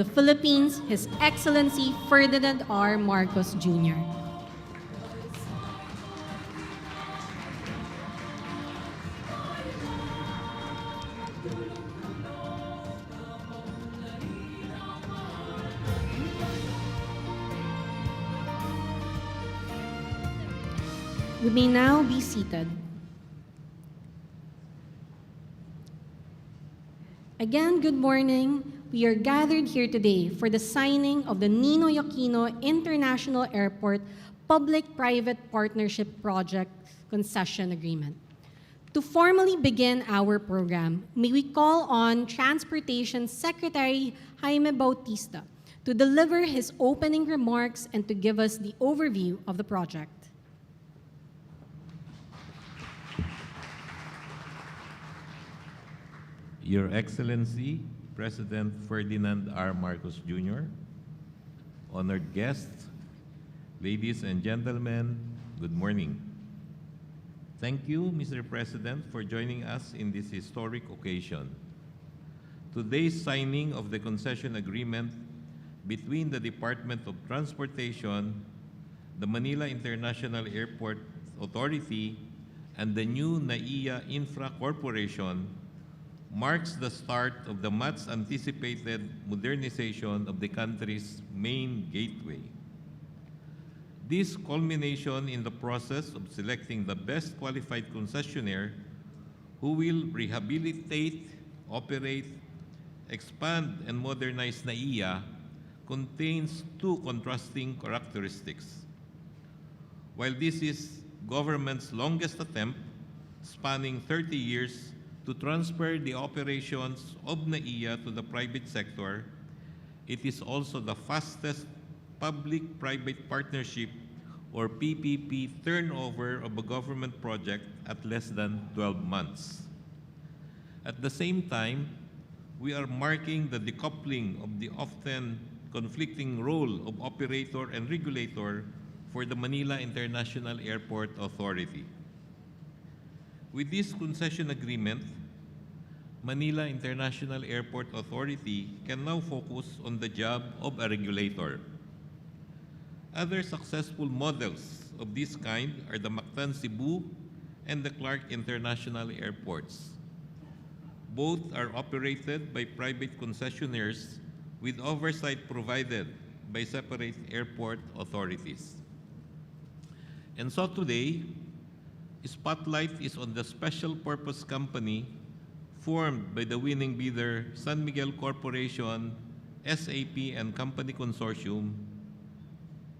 the Philippines, His Excellency Ferdinand R. Marcos Jr. You may now be seated. Again, good morning. We are gathered here today for the signing of the Ninoy Aquino International Airport Public-Private Partnership Project Concession Agreement. To formally begin our program, may we call on Transportation Secretary Jaime Bautista to deliver his opening remarks and to give us the overview of the project. Your Excellency, President Ferdinand R. Marcos Jr., honored guests, ladies and gentlemen, good morning. Thank you, Mr. President, for joining us in this historic occasion. Today's signing of the concession agreement between the Department of Transportation, the Manila International Airport Authority, and the new NAIA Infra Corporation marks the start of the much-anticipated modernization of the country's main gateway. This culmination in the process of selecting the best qualified concessionaire who will rehabilitate, operate, expand, and modernize NAIA contains two contrasting characteristics. While this is government's longest attempt, spanning 30 years, to transfer the operations of NAIA to the private sector, it is also the fastest public-private partnership or PPP turnover of a government project at less than 12 months. At the same time, we are marking the decoupling of the often conflicting role of operator and regulator for the Manila International Airport Authority. With this concession agreement, Manila International Airport Authority can now focus on the job of a regulator. Other successful models of this kind are the Mactan Cebu and the Clark International Airports. Both are operated by private concessionaires with oversight provided by separate airport authorities. And so today, spotlight is on the special purpose company formed by the winning bidder San Miguel Corporation, SAP and Company Consortium,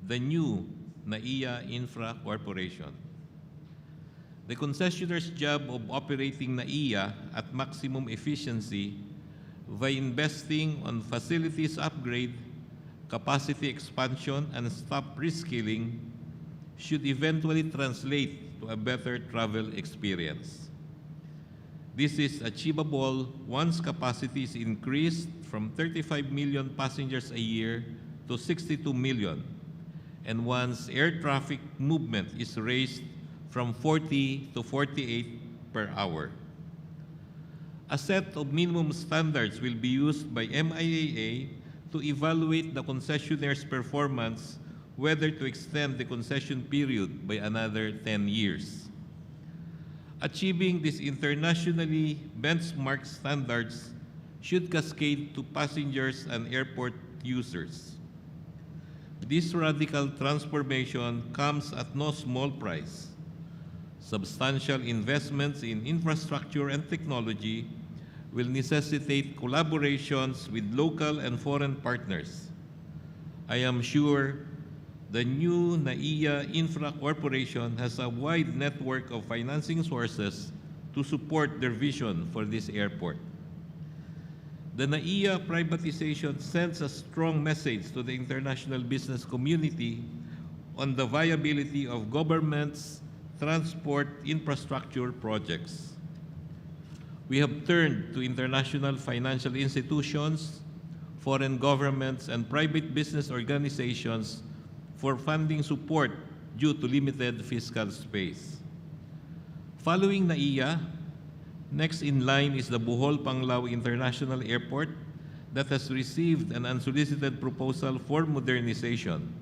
the new NAIA Infra Corporation. The concessionaire's job of operating NAIA at maximum efficiency by investing on facilities upgrade, capacity expansion, and staff reskilling should eventually translate to a better travel experience. This is achievable once capacity is increased from 35 million passengers a year to 62 million, and once air traffic movement is raised from 40 to 48 per hour. A set of minimum standards will be used by MIAA to evaluate the concessionaire's performance whether to extend the concession period by another 10 years. Achieving these internationally benchmarked standards should cascade to passengers and airport users. This radical transformation comes at no small price. Substantial investments in infrastructure and technology will necessitate collaborations with local and foreign partners. I am sure the new NAIA Infra Corporation has a wide network of financing sources to support their vision for this airport. The NAIA privatization sends a strong message to the international business community on the viability of government's transport infrastructure projects. We have turned to international financial institutions, foreign governments, and private business organizations for funding support due to limited fiscal space. Following NAIA, next in line is the Bohol Panglao International Airport that has received an unsolicited proposal for modernization.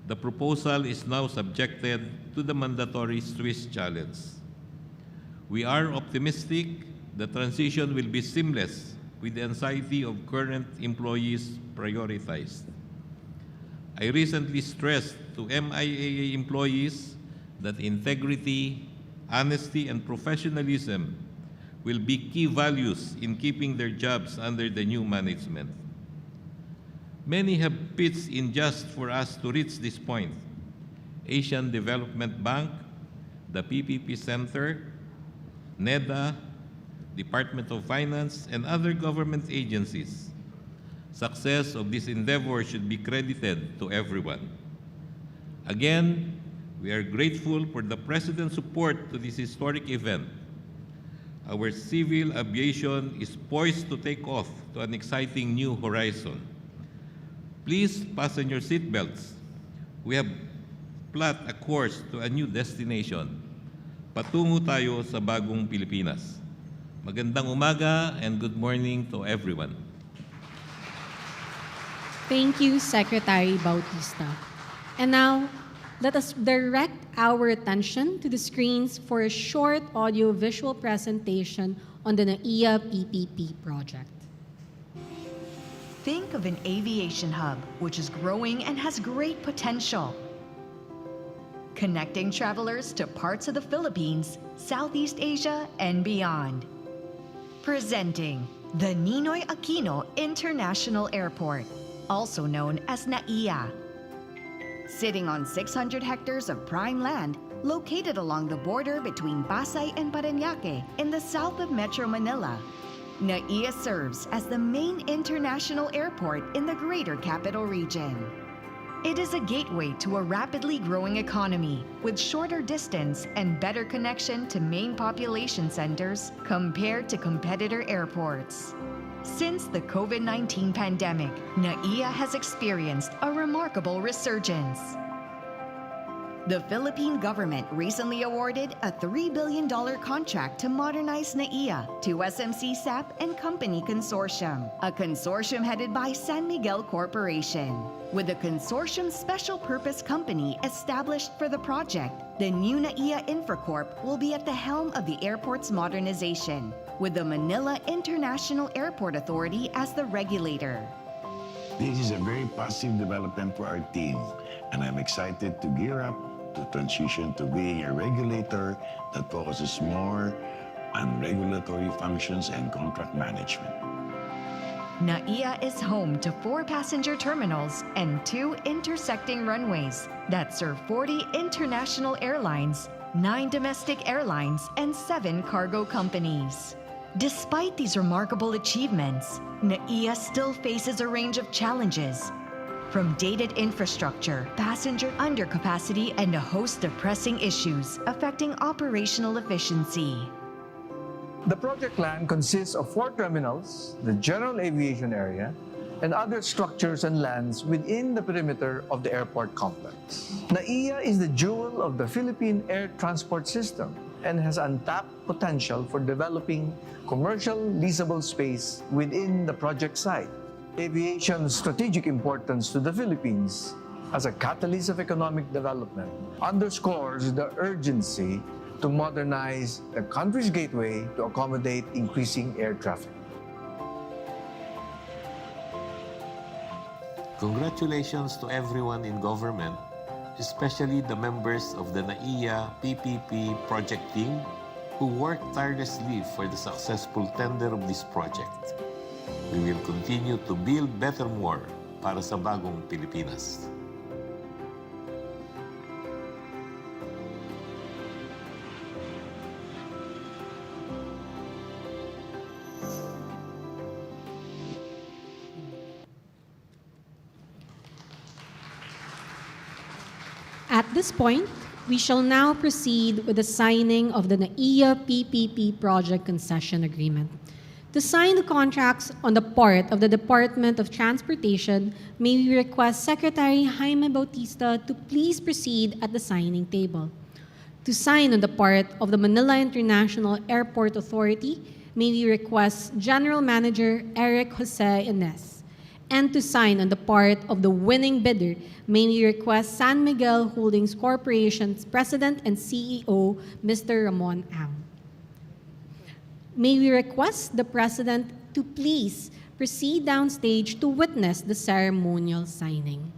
The proposal is now subjected to the mandatory Swiss challenge. We are optimistic the transition will be seamless with the anxiety of current employees prioritized. I recently stressed to MIAA employees that integrity, honesty, and professionalism will be key values in keeping their jobs under the new management. Many have pitched in just for us to reach this point. Asian Development Bank, the PPP Center, NEDA, Department of Finance, and other government agencies. Success of this endeavor should be credited to everyone. Again, we are grateful for the President's support to this historic event. Our civil aviation is poised to take off to an exciting new horizon. Please fasten your seatbelts. We have plot a course to a new destination. Patungo tayo sa bagong Pilipinas. Magandang umaga and good morning to everyone. Thank you, Secretary Bautista. And now, let us direct our attention to the screens for a short audio-visual presentation on the NAIA PPP project. Think of an aviation hub which is growing and has great potential, connecting travelers to parts of the Philippines, Southeast Asia, and beyond. Presenting the Ninoy Aquino International Airport, also known as NAIA. Sitting on 600 hectares of prime land located along the border between Pasay and Parañaque in the south of Metro Manila, NAIA serves as the main international airport in the Greater Capital Region. It is a gateway to a rapidly growing economy with shorter distance and better connection to main population centers compared to competitor airports. Since the COVID-19 pandemic, NAIA has experienced a remarkable resurgence. The Philippine government recently awarded a $3 billion contract to modernize NAIA to SMC SAP and Company Consortium, a consortium headed by San Miguel Corporation. With the consortium's special purpose company established for the project, the new NAIA Infracorp will be at the helm of the airport's modernization, with the Manila International Airport Authority as the regulator. This is a very positive development for our team, and I'm excited to gear up to transition to being a regulator that focuses more on regulatory functions and contract management. NAIA is home to 4 passenger terminals and 2 intersecting runways that serve 40 international airlines, 9 domestic airlines, and 7 cargo companies. Despite these remarkable achievements, NAIA still faces a range of challenges, from dated infrastructure, passenger undercapacity, and a host of pressing issues affecting operational efficiency. The project land consists of 4 terminals, the general aviation area, and other structures and lands within the perimeter of the airport complex. NAIA is the jewel of the Philippine air transport system and has untapped potential for developing commercial leasable space within the project site. Aviation's strategic importance to the Philippines as a catalyst of economic development underscores the urgency to modernize the country's gateway to accommodate increasing air traffic. Congratulations to everyone in government, especially the members of the NAIA PPP project team who worked tirelessly for the successful tender of this project. We will continue to build better more para sa bagong Pilipinas. At this point, we shall now proceed with the signing of the NAIA PPP Project Concession Agreement. To sign the contracts on the part of the Department of Transportation, may we request Secretary Jaime Bautista to please proceed at the signing table. To sign on the part of the Manila International Airport Authority, may we request General Manager Eric Jose Ines. And to sign on the part of the winning bidder, may we request San Miguel Holdings Corporation's President and CEO, Mr. Ramon Ang. May we request the President to please proceed downstage to witness the ceremonial signing.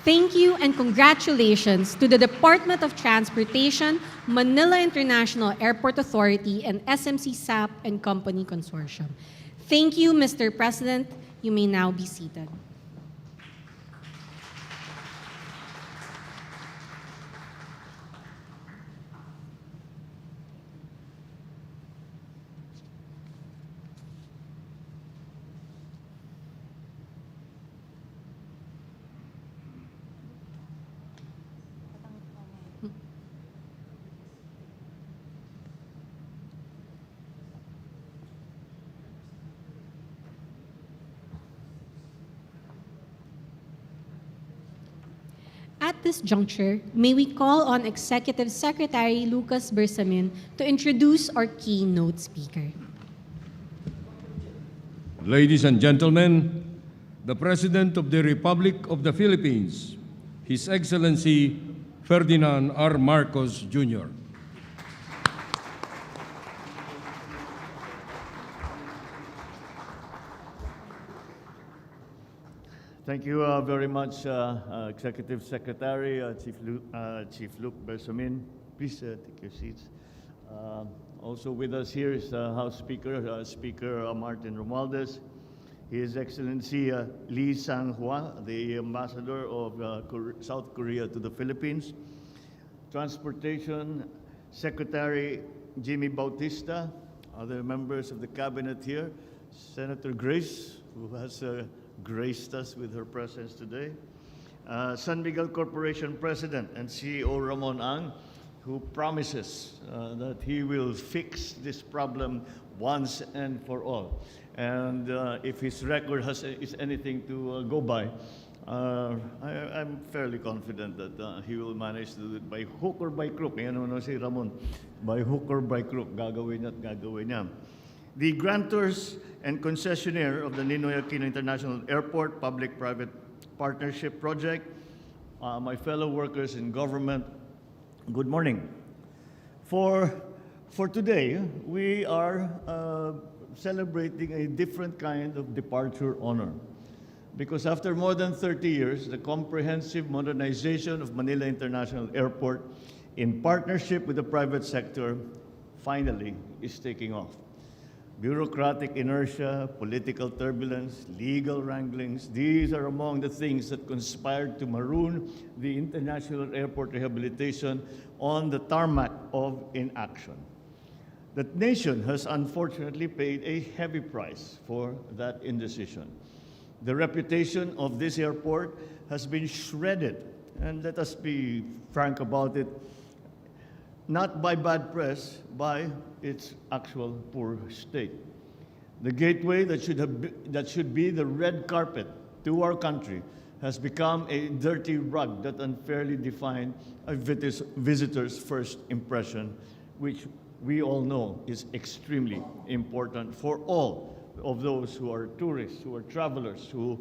Thank you and congratulations to the Department of Transportation, Manila International Airport Authority, and SMC SAP and Company Consortium. Thank you, Mr. President. You may now be seated. At this juncture, may we call on Executive Secretary Lucas Bersamin to introduce our keynote speaker. Ladies and gentlemen, the President of the Republic of the Philippines, His Excellency Ferdinand R. Marcos Jr. Thank you very much, Executive Secretary, Chief Luke Bersamin. Please take your seats. Also with us here is House Speaker, Speaker Martin Romualdez, His Excellency Lee Sang-hwa, the Ambassador of South Korea to the Philippines, Transportation Secretary Jaime Bautista, other members of the Cabinet here, Senator Grace, who has graced us with her presence today. San Miguel Corporation President and CEO Ramon Ang, who promises that he will fix this problem once and for all. And if his record is anything to go by, I'm fairly confident that he will manage to do it by hook or by crook. Yan naman si Ramon, by hook or by crook, gagawin at gagawin niya. The grantors and concessionaire of the Ninoy Aquino International Airport Public-Private Partnership Project, my fellow workers in government, good morning. For today, we are celebrating a different kind of departure honor. Because after more than 30 years, the comprehensive modernization of Manila International Airport in partnership with the private sector finally is taking off. Bureaucratic inertia, political turbulence, legal wranglings, these are among the things that conspired to maroon the international airport rehabilitation on the tarmac of inaction. The nation has unfortunately paid a heavy price for that indecision. The reputation of this airport has been shredded, and let us be frank about it, not by bad press, by its actual poor state. The gateway that should be the red carpet to our country has become a dirty rug that unfairly defined a visitor's first impression, which we all know is extremely important for all of those who are tourists, who are travelers, who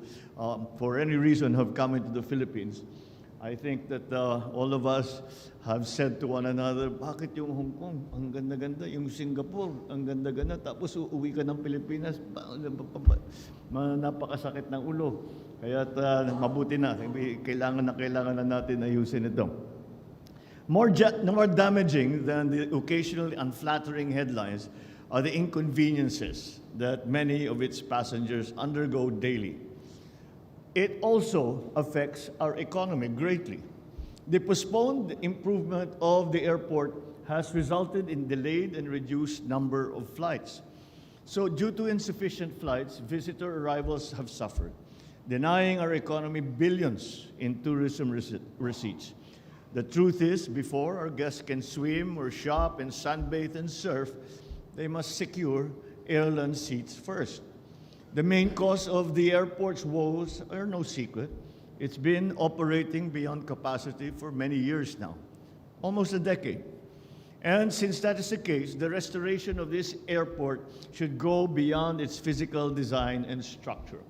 for any reason have come into the Philippines. I think that all of us have said to one another, bakit yung Hong Kong, ang ganda-ganda, yung Singapore, ang ganda-ganda, tapos uuwi ka ng Pilipinas, napakasakit ng ulo. Kaya mabuti na, kailangan na natin ayusin ito. More damaging than the occasionally unflattering headlines are the inconveniences that many of its passengers undergo daily. It also affects our economy greatly. The postponed improvement of the airport has resulted in delayed and reduced number of flights. So due to insufficient flights, visitor arrivals have suffered. denying our economy billions in tourism receipts. The truth is, before our guests can swim or shop and sunbathe and surf, they must secure airline seats first. The main cause of the airport's woes are no secret. It's been operating beyond capacity for many years now, almost a decade. And since that is the case, the restoration of this airport should go beyond its physical design and structure.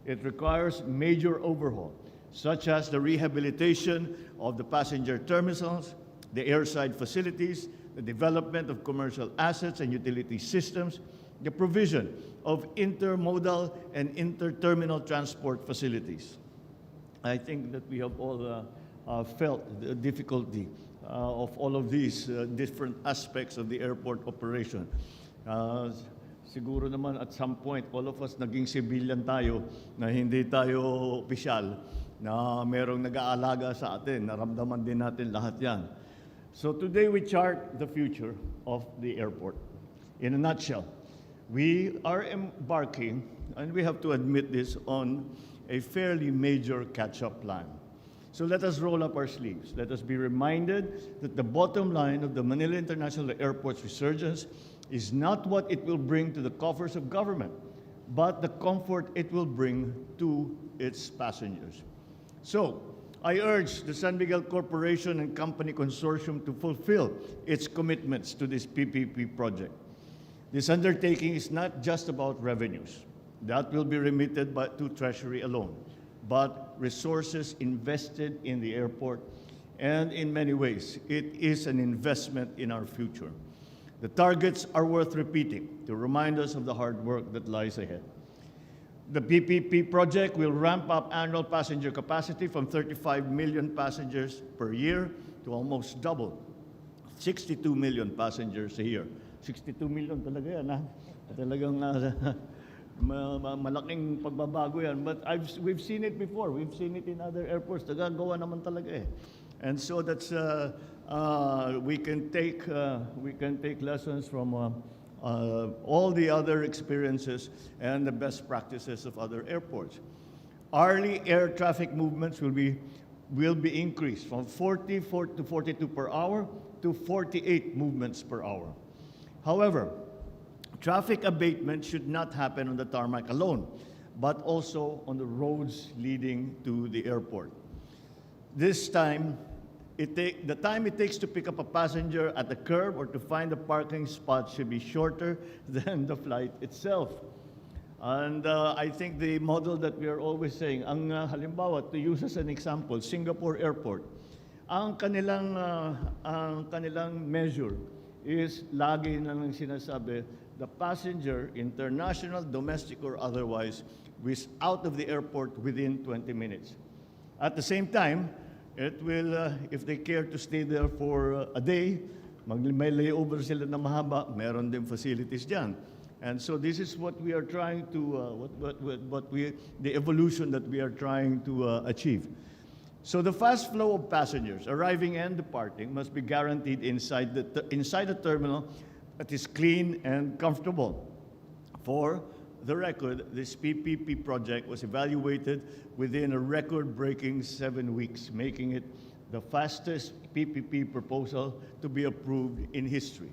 It requires major overhaul, such as the rehabilitation of the passenger terminals, the airside facilities, the development of commercial assets and utility systems, the provision of intermodal and interterminal transport facilities. I think that we have all felt the difficulty of all of these different aspects of the airport operation. Siguro naman at some point, all of us naging civilian tayo na hindi tayo opisyal, na merong nag-aalaga sa atin. Naramdaman din natin lahat yan. So today we chart the future of the airport. In a nutshell, we are embarking, and we have to admit this, on a fairly major catch-up plan. So let us roll up our sleeves. Let us be reminded that the bottom line of the Manila International Airport's resurgence is not what it will bring to the coffers of government, but the comfort it will bring to its passengers. So, I urge the San Miguel Corporation and Company Consortium to fulfill its commitments to this PPP project. This undertaking is not just about revenues. That will be remitted to Treasury alone, but resources invested in the airport, and in many ways, it is an investment in our future. The targets are worth repeating to remind us of the hard work that lies ahead. The PPP project will ramp up annual passenger capacity from 35 million passengers per year to almost double, 62 million passengers a year. 62 million talaga yan, ha? Talagang malaking pagbabago yan. But we've seen it before. We've seen it in other airports. Nagagawa naman talaga eh. And so that's we can take lessons from all the other experiences and the best practices of other airports. Hourly air traffic movements will be increased from 44 to 42 per hour to 48 movements per hour. However, traffic abatement should not happen on the tarmac alone, but also on the roads leading to the airport. This time, the time it takes to pick up a passenger at the curb or to find a parking spot should be shorter than the flight itself. And I think the model that we are always saying, halimbawa, to use as an example, Singapore Airport, ang kanilang measure is lagi na lang sinasabi, the passenger, international, domestic, or otherwise, is out of the airport within 20 minutes. At the same time, it will, if they care to stay there for a day, may layover sila na mahaba, meron din facilities dyan. And so this is what we are trying to, the evolution that we are trying to achieve. So the fast flow of passengers arriving and departing must be guaranteed inside the terminal that is clean and comfortable. For the record, this PPP project was evaluated within a record-breaking 7 weeks, making it the fastest PPP proposal to be approved in history.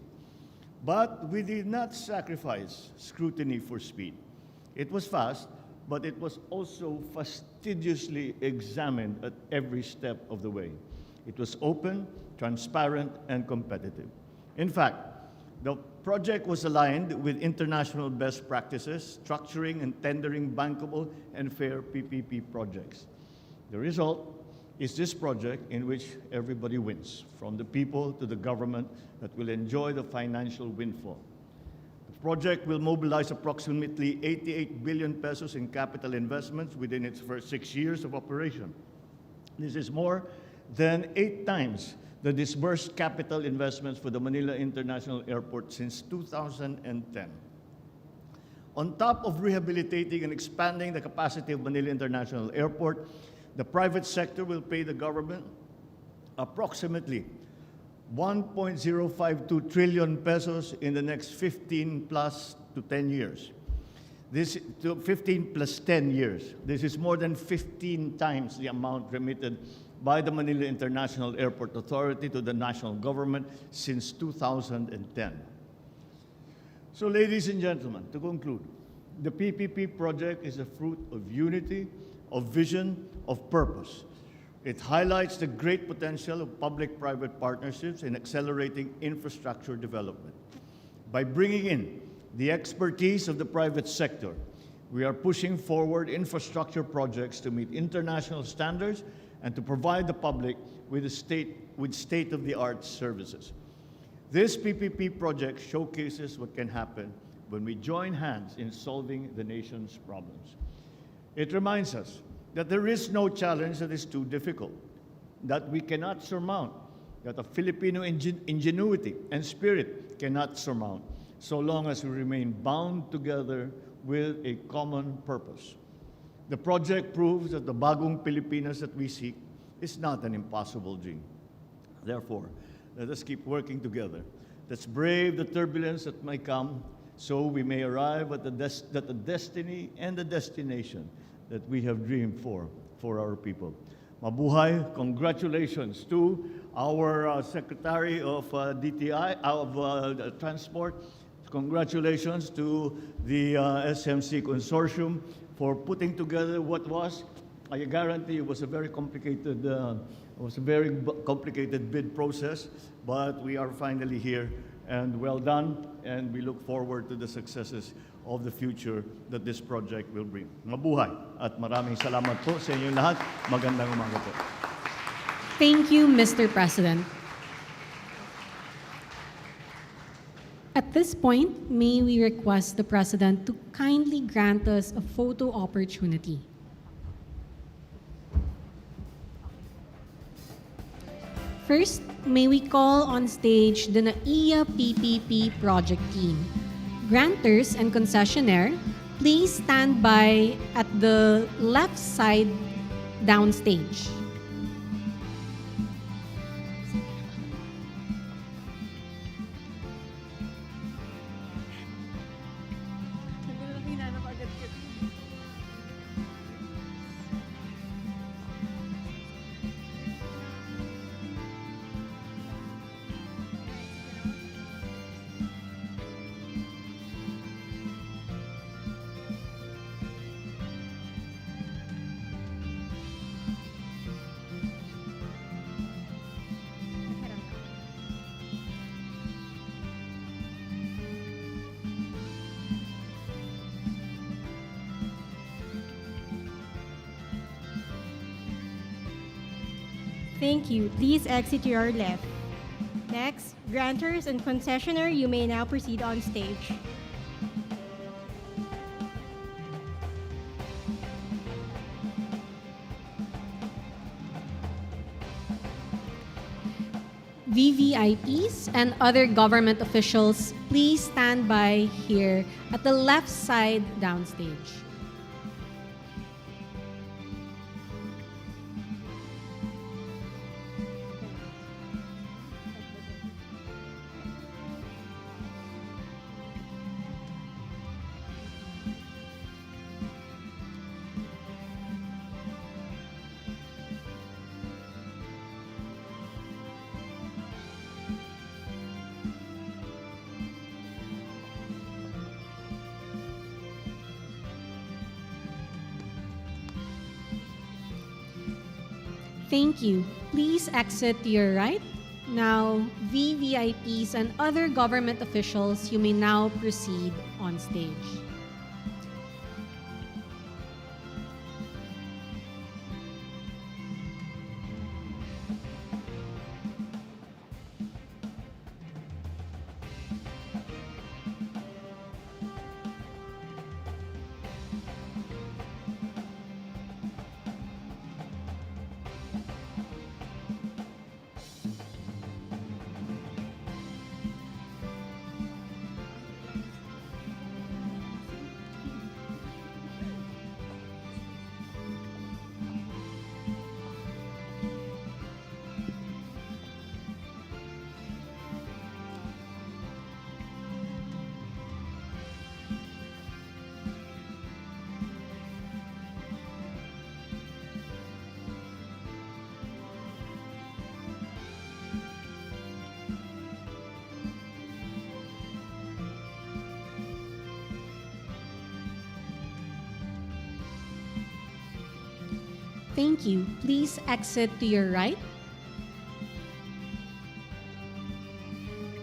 But we did not sacrifice scrutiny for speed. It was fast, but it was also fastidiously examined at every step of the way. It was open, transparent, and competitive. In fact, the project was aligned with international best practices, structuring and tendering bankable and fair PPP projects. The result is this project in which everybody wins, from the people to the government that will enjoy the financial windfall. The project will mobilize approximately 88 billion pesos in capital investments within its first 6 years of operation. This is more than 8 times the disbursed capital investments for the Manila International Airport since 2010. On top of rehabilitating and expanding the capacity of Manila International Airport, the private sector will pay the government approximately 1.052 trillion pesos in the next 15 plus to 10 years. This to 15 plus 10 years. This is more than 15 times the amount remitted by the Manila International Airport Authority to the national government since 2010. So, ladies and gentlemen, to conclude, the PPP project is a fruit of unity, of vision, of purpose. It highlights the great potential of public-private partnerships in accelerating infrastructure development. By bringing in the expertise of the private sector, we are pushing forward infrastructure projects to meet international standards and to provide the public with state-of-the-art services. This PPP project showcases what can happen when we join hands in solving the nation's problems. It reminds us that there is no challenge that is too difficult, that we cannot surmount, that a Filipino ingenuity and spirit cannot surmount, so long as we remain bound together with a common purpose. The project proves that the bagong Pilipinas that we seek is not an impossible dream. Therefore, let us keep working together. Let's brave the turbulence that may come so we may arrive at the destiny and the destination that we have dreamed for our people. Mabuhay! Congratulations to our Secretary of DTI, of Transport. Congratulations to the SMC Consortium for putting together what was, I guarantee it was a very complicated, bid process, but we are finally here, and well done, and we look forward to the successes of the future that this project will bring. Mabuhay at maraming salamat po sa inyong lahat. Magandang umaga po. Thank you, Mr. President. At this point, may we request the President to kindly grant us a photo opportunity. First, may we call on stage the NAIA PPP Project team. Grantors and concessionaire, please stand by at the left side downstage. Thank you. Please exit to your left. Next, grantors and concessionaire, you may now proceed on stage. VVIPs and other government officials, please stand by here at the left side downstage. Thank you. Please exit to your right. Now, VVIPs and other government officials, you may now proceed on stage. Thank you. Please exit to your right.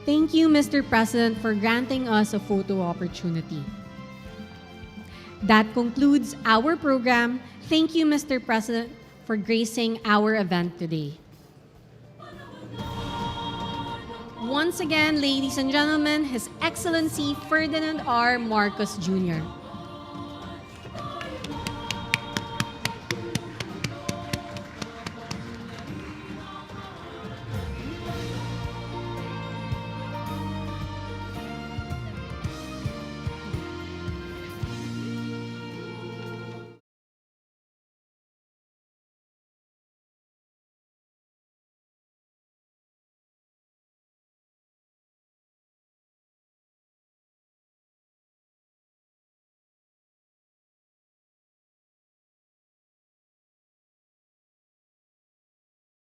Thank you, Mr. President, for granting us a photo opportunity. That concludes our program. Thank you, Mr. President, for gracing our event today. Once again, ladies and gentlemen, His Excellency Ferdinand R. Marcos Jr.